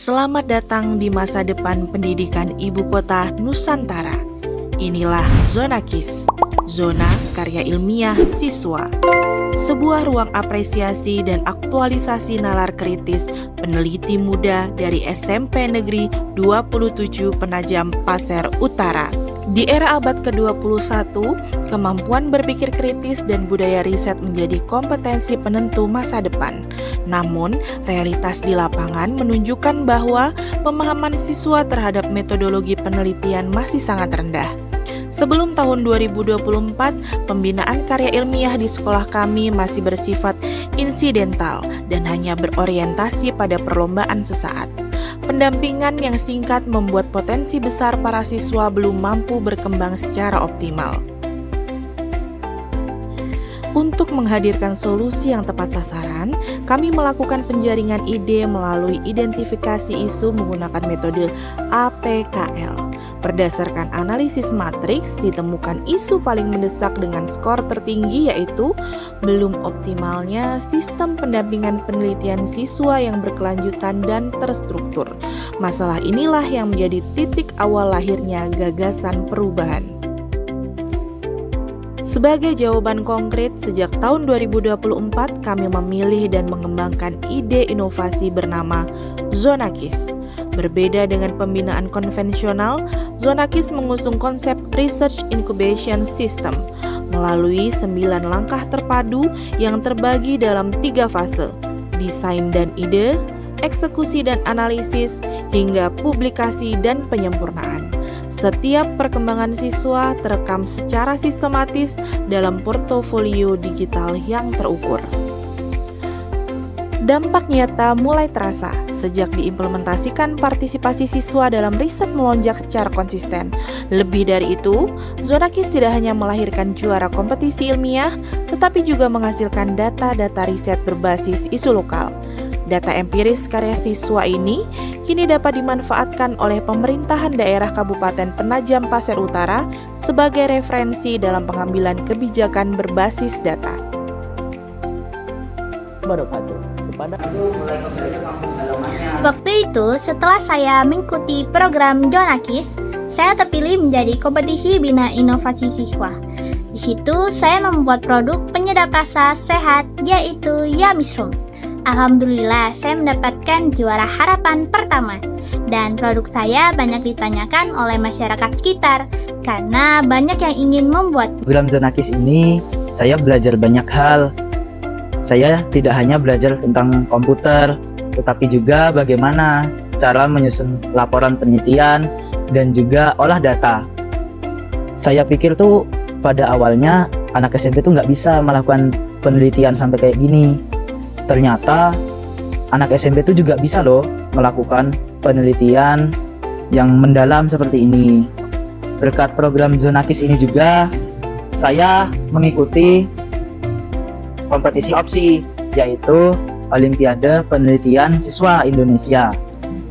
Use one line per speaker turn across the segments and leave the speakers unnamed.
Selamat datang di masa depan pendidikan Ibu Kota Nusantara. Inilah Zona KIS, Zona Karya Ilmiah Siswa. Sebuah ruang apresiasi dan aktualisasi nalar kritis peneliti muda dari SMP Negeri 27 Penajam Pasir Utara. Di era abad ke-21, kemampuan berpikir kritis dan budaya riset menjadi kompetensi penentu masa depan. Namun, realitas di lapangan menunjukkan bahwa pemahaman siswa terhadap metodologi penelitian masih sangat rendah. Sebelum tahun 2024, pembinaan karya ilmiah di sekolah kami masih bersifat insidental dan hanya berorientasi pada perlombaan sesaat. Pendampingan yang singkat membuat potensi besar para siswa belum mampu berkembang secara optimal. Untuk menghadirkan solusi yang tepat sasaran, kami melakukan penjaringan ide melalui identifikasi isu menggunakan metode APKL. Berdasarkan analisis matriks, ditemukan isu paling mendesak dengan skor tertinggi yaitu belum optimalnya sistem pendampingan penelitian siswa yang berkelanjutan dan terstruktur. Masalah inilah yang menjadi titik awal lahirnya gagasan perubahan. Sebagai jawaban konkret, sejak tahun 2024 kami memilih dan mengembangkan ide inovasi bernama Zona KIS. Berbeda dengan pembinaan konvensional, Zona KIS mengusung konsep Research Incubation System melalui 9 langkah terpadu yang terbagi dalam 3 fase: desain dan ide, eksekusi dan analisis, hingga publikasi dan penyempurnaan. Setiap perkembangan siswa terekam secara sistematis dalam portofolio digital yang terukur. Dampak nyata mulai terasa sejak diimplementasikan partisipasi siswa dalam riset melonjak secara konsisten. Lebih dari itu, Zona KIS tidak hanya melahirkan juara kompetisi ilmiah, tetapi juga menghasilkan data-data riset berbasis isu lokal. Data empiris karya siswa ini kini dapat dimanfaatkan oleh pemerintahan daerah Kabupaten Penajam Pasir Utara sebagai referensi dalam pengambilan kebijakan berbasis data.
Waktu itu, setelah saya mengikuti program Zona KIS, saya terpilih menjadi kompetisi bina inovasi siswa. Di situ, saya membuat produk penyedap rasa sehat, yaitu Yamisro. Alhamdulillah, saya mendapatkan juara harapan pertama. Dan produk saya banyak ditanyakan oleh masyarakat sekitar, karena banyak yang ingin membuat.
Program Zona KIS ini, saya belajar banyak hal. Saya tidak hanya belajar tentang komputer, tetapi juga bagaimana cara menyusun laporan penelitian dan juga olah data. Saya pikir tuh pada awalnya anak SMP tuh nggak bisa melakukan penelitian sampai kayak gini. Ternyata anak SMP tuh juga bisa loh melakukan penelitian yang mendalam seperti ini. Berkat program Zona KIS ini juga saya mengikuti kompetisi opsi, yaitu Olimpiade Penelitian Siswa Indonesia.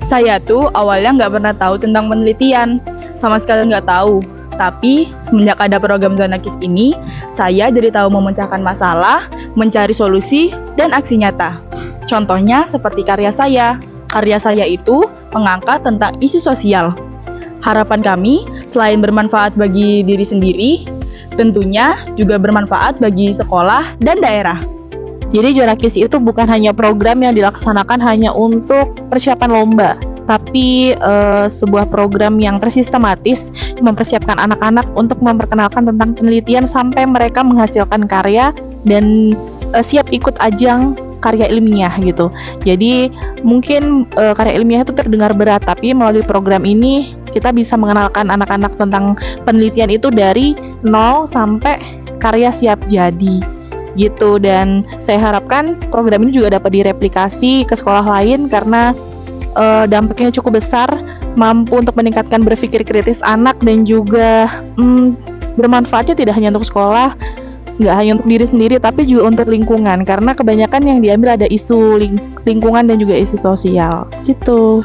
Saya tuh awalnya nggak pernah tahu tentang penelitian, sama sekali nggak tahu. Tapi semenjak ada program Zona KIS ini, saya jadi tahu memecahkan masalah, mencari solusi, dan aksi nyata. Contohnya seperti karya saya. Karya saya itu mengangkat tentang isu sosial. Harapan kami, selain bermanfaat bagi diri sendiri, tentunya juga bermanfaat bagi sekolah dan daerah.
Jadi Zona KIS itu bukan hanya program yang dilaksanakan hanya untuk persiapan lomba, tapi sebuah program yang tersistematis mempersiapkan anak-anak untuk memperkenalkan tentang penelitian sampai mereka menghasilkan karya dan siap ikut ajang karya ilmiah gitu. Jadi mungkin karya ilmiah itu terdengar berat, tapi melalui program ini kita bisa mengenalkan anak-anak tentang penelitian itu dari nol sampai karya siap jadi gitu. Dan saya harapkan program ini juga dapat direplikasi ke sekolah lain karena dampaknya cukup besar, mampu untuk meningkatkan berpikir kritis anak dan juga bermanfaatnya tidak hanya untuk sekolah, nggak hanya untuk diri sendiri, tapi juga untuk lingkungan, karena kebanyakan yang diambil ada isu lingkungan dan juga isu sosial gitu.